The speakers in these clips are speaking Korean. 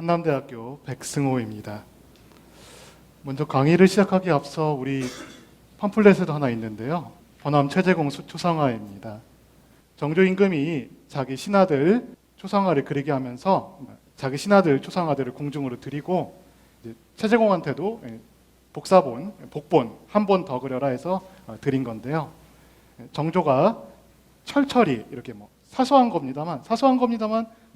한남대학교 백승호입니다. 먼저 강의를 시작하기 앞서 우리 팜플렛에도 하나 있는데요. 번암 최재공 초상화입니다. 정조 임금이 자기 신하들 초상화를 그리게 하면서 자기 신하들 초상화들을 공중으로 드리고 최재공한테도 복본 한 번 더 그려라 해서 드린 건데요. 정조가 철철이 이렇게 사소한 겁니다만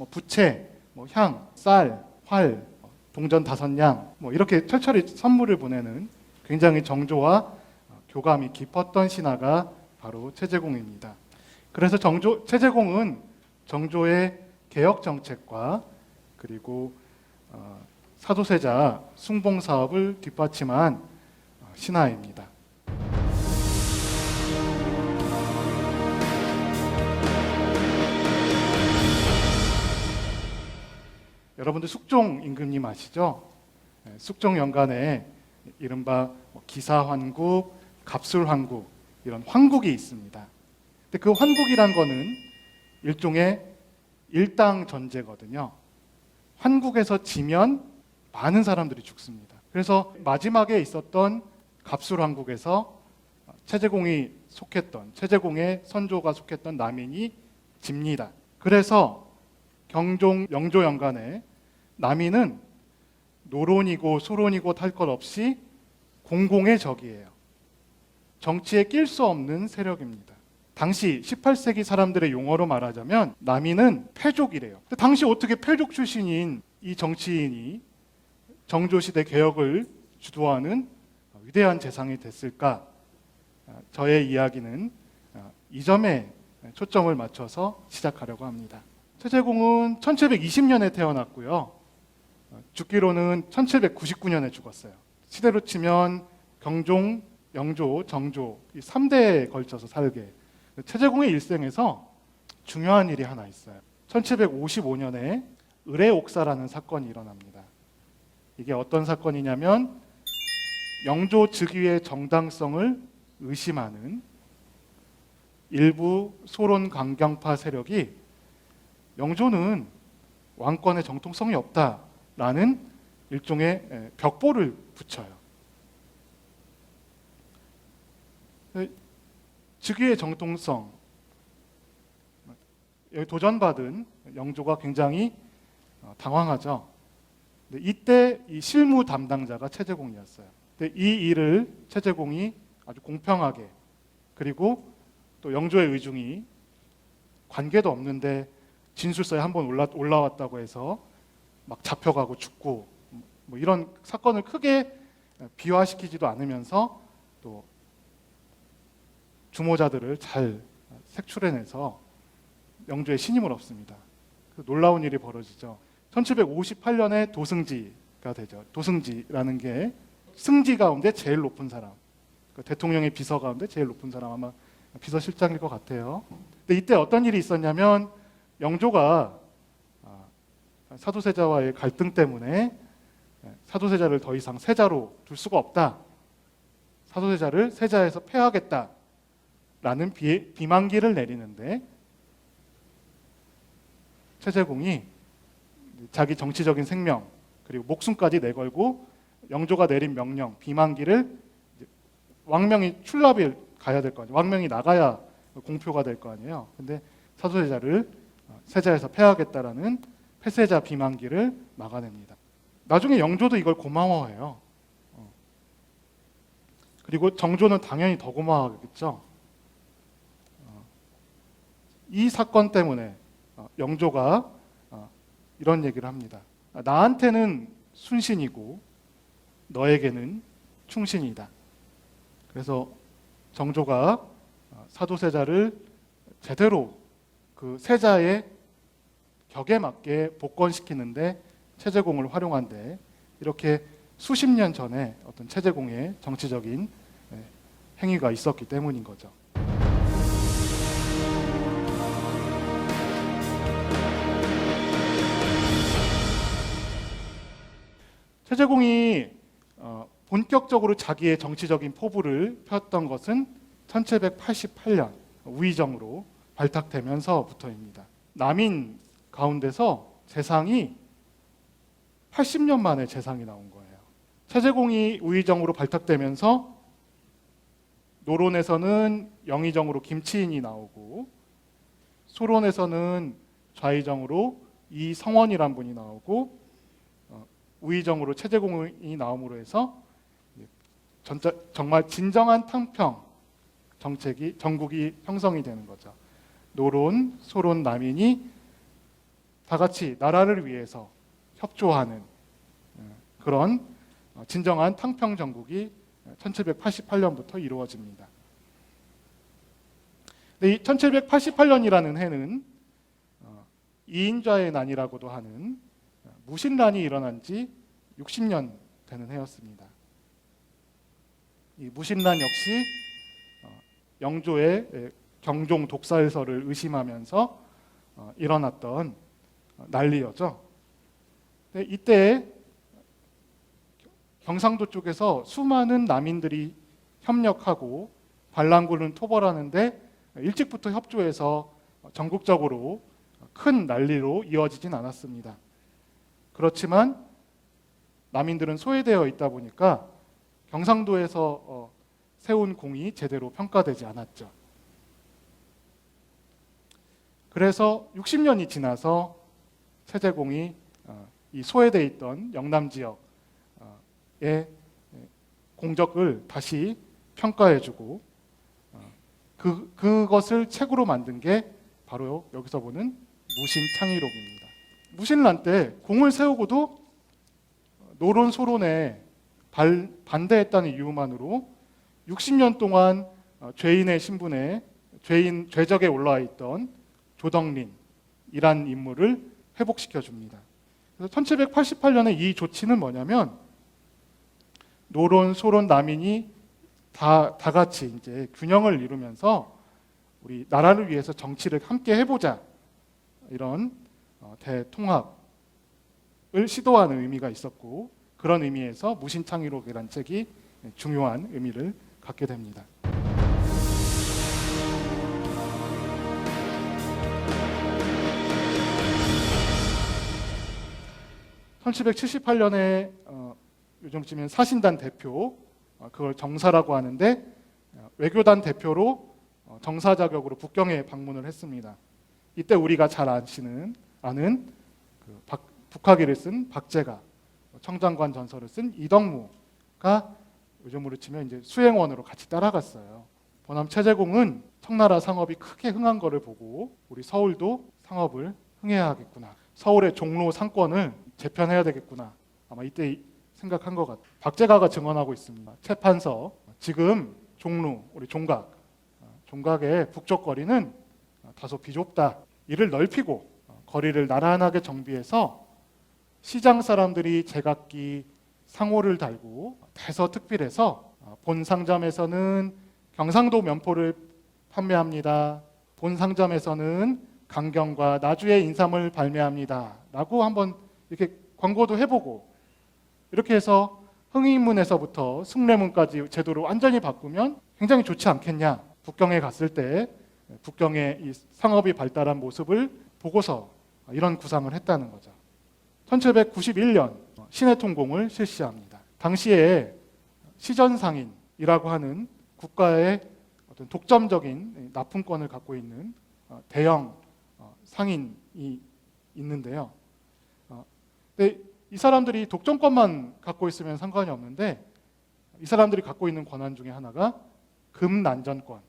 부채, 향, 쌀, 활, 동전 5냥 이렇게 철철이 선물을 보내는 굉장히 정조와 교감이 깊었던 신하가 바로 최재공입니다. 그래서 최재공은 정조의 개혁 정책과 그리고 사도세자 숭봉 사업을 뒷받침한 신하입니다. 여러분들 숙종 임금님 아시죠? 숙종 연간에 이른바 기사환국, 갑술환국 이런 환국이 있습니다. 근데 그 환국이란 거는 일종의 일당 전제거든요. 환국에서 지면 많은 사람들이 죽습니다. 그래서 마지막에 있었던 갑술환국에서 최재공의 선조가 속했던 남인이 집니다. 그래서 경종 영조 연간에 남인은 노론이고 소론이고 탈 것 없이 공공의 적이에요. 정치에 낄 수 없는 세력입니다. 당시 18세기 사람들의 용어로 말하자면 남인은 패족이래요. 근데 당시 어떻게 패족 출신인 이 정치인이 정조시대 개혁을 주도하는 위대한 재상이 됐을까? 저의 이야기는 이 점에 초점을 맞춰서 시작하려고 합니다. 최재공은 1720년에 태어났고요. 죽기로는 1799년에 죽었어요. 시대로 치면 경종, 영조, 정조 이 3대에 걸쳐서 살게. 최재공의 일생에서 중요한 일이 하나 있어요. 1755년에 의례옥사라는 사건이 일어납니다. 이게 어떤 사건이냐면 영조 즉위의 정당성을 의심하는 일부 소론 강경파 세력이 영조는 왕권의 정통성이 없다라는 일종의 벽보를 붙여요. 즉위의 정통성, 여기 도전받은 영조가 굉장히 당황하죠. 이때 이 실무 담당자가 최재공이었어요. 이 일을 최재공이 아주 공평하게 그리고 또 영조의 의중이 관계도 없는데 진술서에 한번 올라왔다고 해서 막 잡혀가고 죽고 이런 사건을 크게 비화시키지도 않으면서 또 주모자들을 잘 색출해내서 영조의 신임을 얻습니다. 놀라운 일이 벌어지죠. 1758년에 도승지가 되죠. 도승지라는 게 승지 가운데 제일 높은 사람, 대통령의 비서 가운데 제일 높은 사람, 아마 비서실장일 것 같아요. 근데 이때 어떤 일이 있었냐면 영조가 사도세자와의 갈등 때문에 사도세자를 더 이상 세자로 둘 수가 없다. 사도세자를 세자에서 폐하겠다라는 비만기를 내리는데 최재공이 자기 정치적인 생명 그리고 목숨까지 내걸고 영조가 내린 명령 비만기를 왕명이 출납을 가야 될 거 아니에요. 왕명이 나가야 공표가 될 거 아니에요. 근데 사도세자를 세자에서 폐하겠다라는 폐세자 비만기를 막아냅니다. 나중에 영조도 이걸 고마워해요. 그리고 정조는 당연히 더 고마워하겠죠. 이 사건 때문에 영조가 이런 얘기를 합니다. 나한테는 순신이고 너에게는 충신이다. 그래서 정조가 사도세자를 제대로 그 세자의 격에 맞게 복권시키는데 최재공을 활용한데 이렇게 수십 년 전에 어떤 최재공의 정치적인 행위가 있었기 때문인 거죠. 최재공이 본격적으로 자기의 정치적인 포부를 폈던 것은 1788년 우의정으로 발탁되면서부터입니다. 남인 가운데서 재상이 80년 만에 재상이 나온 거예요. 체제공이 우의정으로 발탁되면서 노론에서는 영의정으로 김치인이 나오고 소론에서는 좌의정으로 이성원이란 분이 나오고 우의정으로 체제공이 나옴으로 해서 정말 진정한 탕평 정국이 형성이 되는 거죠. 노론, 소론, 남인이 다 같이 나라를 위해서 협조하는 그런 진정한 탕평 정국이 1788년부터 이루어집니다. 이 1788년이라는 해는 이인좌의 난이라고도 하는 무신란이 일어난 지 60년 되는 해였습니다. 이 무신란 역시 영조의 경종 독살설을 의심하면서 일어났던 난리였죠. 이때 경상도 쪽에서 수많은 남인들이 협력하고 반란군을 토벌하는데 일찍부터 협조해서 전국적으로 큰 난리로 이어지진 않았습니다. 그렇지만 남인들은 소외되어 있다 보니까 경상도에서 세운 공이 제대로 평가되지 않았죠. 그래서 60년이 지나서 체제공이 이 소외되어 있던 영남 지역의 공적을 다시 평가해주고 그것을 책으로 만든 게 바로 여기서 보는 무신창의록입니다. 무신란 때 공을 세우고도 노론 소론에 반대했다는 이유만으로 60년 동안 죄인의 신분에 죄적에 올라와 있던 조덕린이란 인물을 회복시켜 줍니다. 그래서 1788년에 이 조치는 뭐냐면 노론, 소론, 남인이 다 같이 이제 균형을 이루면서 우리 나라를 위해서 정치를 함께 해보자 이런 대통합을 시도하는 의미가 있었고 그런 의미에서 무신창의록이라는 책이 중요한 의미를 갖게 됩니다. (1778년에) 요즘 치면 사신단 대표, 그걸 정사라고 하는데 외교단 대표로 정사 자격으로 북경에 방문을 했습니다. 이때 우리가 잘 아는 북학기를 쓴 박제가, 청장관 전서를 쓴 이덕무가 요즘으로 치면 이제 수행원으로 같이 따라갔어요. 보남 체제공은 청나라 상업이 크게 흥한 거를 보고 우리 서울도 상업을 흥해야 하겠구나. 서울의 종로 상권을 재편해야 되겠구나. 아마 이때 생각한 것 같아요. 박제가가 증언하고 있습니다. 채판서, 지금 종로, 우리 종각의 북쪽 거리는 다소 비좁다. 이를 넓히고 거리를 나란하게 정비해서 시장 사람들이 제각기 상호를 달고 대서특필해서 본 상점에서는 경상도 면포를 판매합니다. 본 상점에서는 강경과 나주의 인삼을 발매합니다. 라고 한번 이렇게 광고도 해보고 이렇게 해서 흥의문에서부터 숭례문까지 제도를 완전히 바꾸면 굉장히 좋지 않겠냐. 북경에 갔을 때 북경의 이 상업이 발달한 모습을 보고서 이런 구상을 했다는 거죠. 1791년 신해통공을 실시합니다. 당시에 시전상인이라고 하는 국가의 어떤 독점적인 납품권을 갖고 있는 대형 상인이 있는데요. 근데 이 사람들이 독점권만 갖고 있으면 상관이 없는데 이 사람들이 갖고 있는 권한 중에 하나가 금난전권,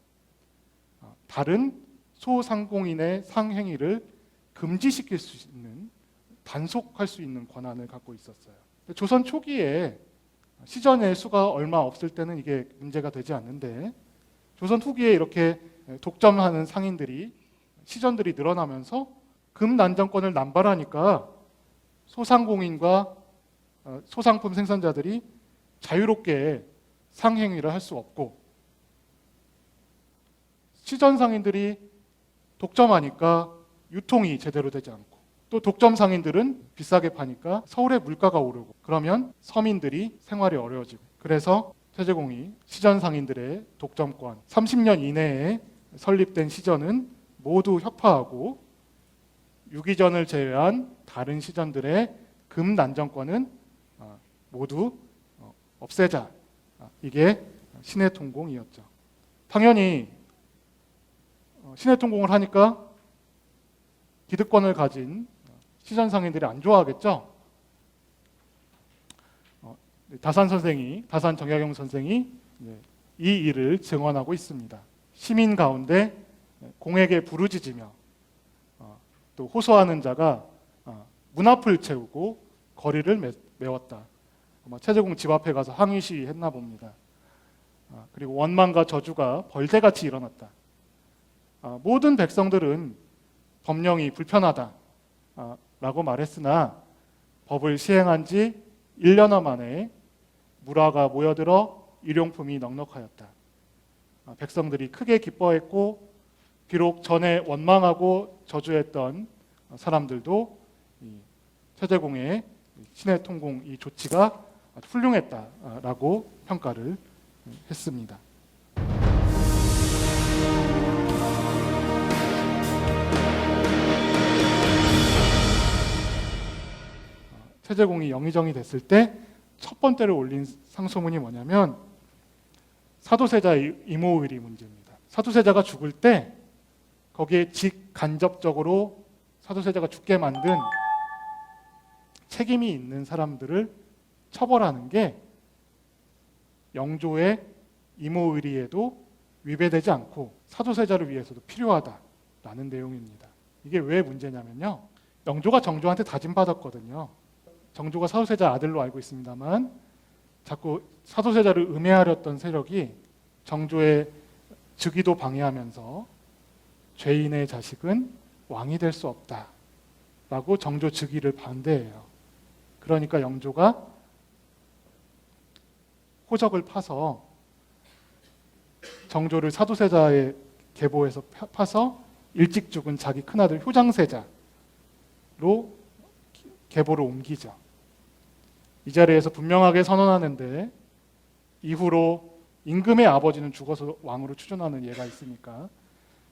다른 소상공인의 상행위를 금지시킬 수 있는, 단속할 수 있는 권한을 갖고 있었어요. 조선 초기에 시전의 수가 얼마 없을 때는 이게 문제가 되지 않는데 조선 후기에 이렇게 독점하는 상인들이, 시전들이 늘어나면서 금난전권을 남발하니까 소상공인과 소상품 생산자들이 자유롭게 상행위를 할 수 없고 시전 상인들이 독점하니까 유통이 제대로 되지 않고 또 독점 상인들은 비싸게 파니까 서울의 물가가 오르고 그러면 서민들이 생활이 어려워지고 그래서 체제공이 시전 상인들의 독점권 30년 이내에 설립된 시전은 모두 혁파하고 유기전을 제외한 다른 시전들의 금난정권은 모두 없애자. 이게 신해 통공이었죠. 당연히 신해 통공을 하니까 기득권을 가진 시전 상인들이 안 좋아하겠죠. 다산 정약용 선생이 이 일을 증언하고 있습니다. 시민 가운데 공에게 부르짖으며 또 호소하는 자가 문 앞을 채우고 거리를 메웠다. 최재공 집 앞에 가서 항의 시위했나 봅니다. 그리고 원망과 저주가 벌떼같이 일어났다. 모든 백성들은 법령이 불편하다 라고 말했으나 법을 시행한 지 1년여 만에 물화가 모여들어 일용품이 넉넉하였다. 백성들이 크게 기뻐했고 비록 전에 원망하고 저주했던 사람들도 최재공의 신해 통공 이 조치가 아주 훌륭했다라고 평가를 했습니다. 최재공이 영의정이 됐을 때 첫 번째로 올린 상소문이 뭐냐면 사도세자의 임오의리 문제입니다. 사도세자가 죽을 때 거기에 직간접적으로 사도세자가 죽게 만든 책임이 있는 사람들을 처벌하는 게 영조의 임오의리에도 위배되지 않고 사도세자를 위해서도 필요하다라는 내용입니다. 이게 왜 문제냐면요. 영조가 정조한테 다짐받았거든요. 정조가 사도세자 아들로 알고 있습니다만 자꾸 사도세자를 음해하렸던 세력이 정조의 즉위도 방해하면서 죄인의 자식은 왕이 될 수 없다라고 정조 즉위를 반대해요. 그러니까 영조가 호적을 파서 정조를 사도세자의 계보에서 파서 일찍 죽은 자기 큰아들 효장세자로 계보를 옮기죠. 이 자리에서 분명하게 선언하는데 이후로 임금의 아버지는 죽어서 왕으로 추존하는 예가 있으니까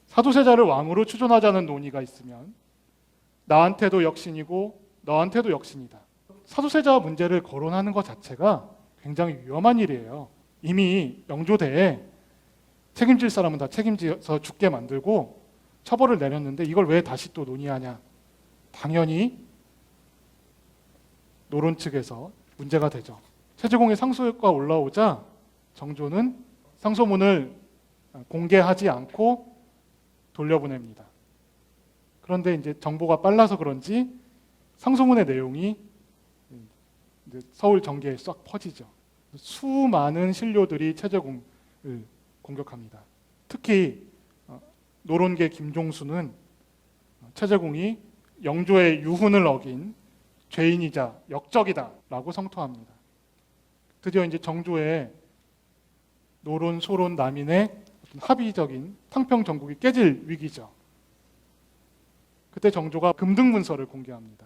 사도세자를 왕으로 추존하자는 논의가 있으면 나한테도 역신이고 너한테도 역신이다. 사도세자 문제를 거론하는 것 자체가 굉장히 위험한 일이에요. 이미 영조대에 책임질 사람은 다 책임져서 죽게 만들고 처벌을 내렸는데 이걸 왜 다시 또 논의하냐. 당연히 노론 측에서 문제가 되죠. 최재공의 상소가 올라오자 정조는 상소문을 공개하지 않고 돌려보냅니다. 그런데 이제 정보가 빨라서 그런지 상소문의 내용이 서울 정계에 싹 퍼지죠. 수많은 신료들이 최재공을 공격합니다. 특히 노론계 김종수는 최재공이 영조의 유훈을 어긴 죄인이자 역적이다라고 성토합니다. 드디어 이제 정조의 노론, 소론, 남인의 합의적인 탕평 정국이 깨질 위기죠. 그때 정조가 금등문서를 공개합니다.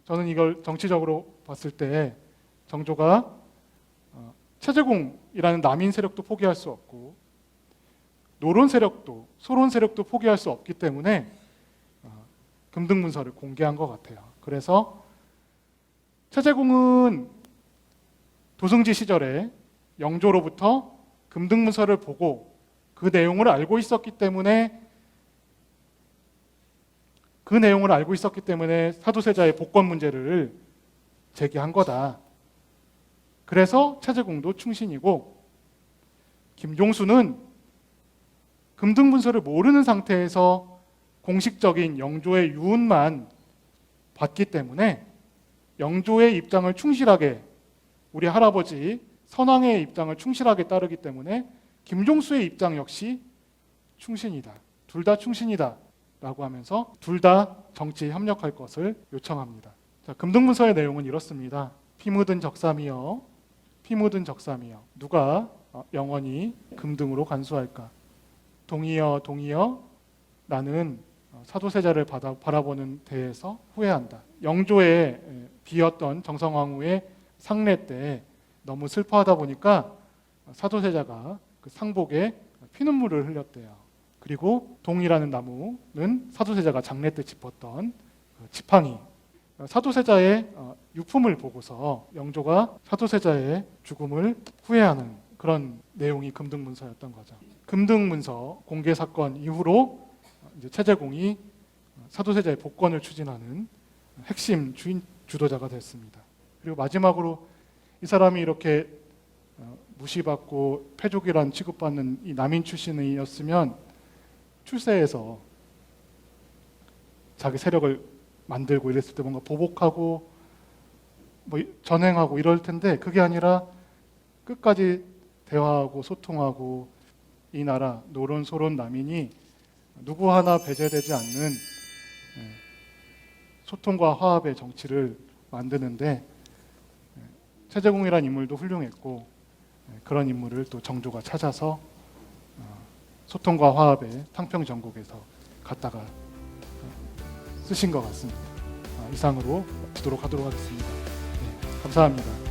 저는 이걸 정치적으로 봤을 때 정조가 최재공이라는 남인 세력도 포기할 수 없고 노론 세력도 소론 세력도 포기할 수 없기 때문에 금등문서를 공개한 것 같아요. 그래서 최재공은 도승지 시절에 영조로부터 금등문서를 보고 그 내용을 알고 있었기 때문에 사도세자의 복권 문제를 제기한 거다. 그래서 최재공도 충신이고 김종수는 금등문서를 모르는 상태에서 공식적인 영조의 유언만 받기 때문에 영조의 입장을 충실하게 우리 할아버지 선왕의 입장을 충실하게 따르기 때문에 김종수의 입장 역시 충신이다. 둘 다 충신이다 라고 하면서 둘 다 정치에 협력할 것을 요청합니다. 자, 금등문서의 내용은 이렇습니다. 피 묻은 적삼이여 누가 영원히 금등으로 간수할까. 동이여 나는 사도세자를 바라보는 데에서 후회한다. 영조의 비었던 정성왕후의 상례 때 너무 슬퍼하다 보니까 사도세자가 그 상복에 피눈물을 흘렸대요. 그리고 동이라는 나무는 사도세자가 장례 때 짚었던 지팡이. 사도세자의 유품을 보고서 영조가 사도세자의 죽음을 후회하는 그런 내용이 금등문서였던 거죠. 금등문서 공개 사건 이후로 이제 최재공이 사도세자의 복권을 추진하는 핵심 주도자가 됐습니다. 그리고 마지막으로 이 사람이 이렇게 무시받고 패족이란 취급받는 이 남인 출신이었으면 출세해서 자기 세력을 만들고 이랬을 때 뭔가 보복하고 뭐 전횡하고 이럴 텐데 그게 아니라 끝까지 대화하고 소통하고 이 나라 노론소론 남인이 누구 하나 배제되지 않는 소통과 화합의 정치를 만드는데 최재공이라는 인물도 훌륭했고 그런 인물을 또 정조가 찾아서 소통과 화합의 탕평전국에서 갖다가 쓰신 것 같습니다. 이상으로 마치도록 하도록 하겠습니다. 감사합니다.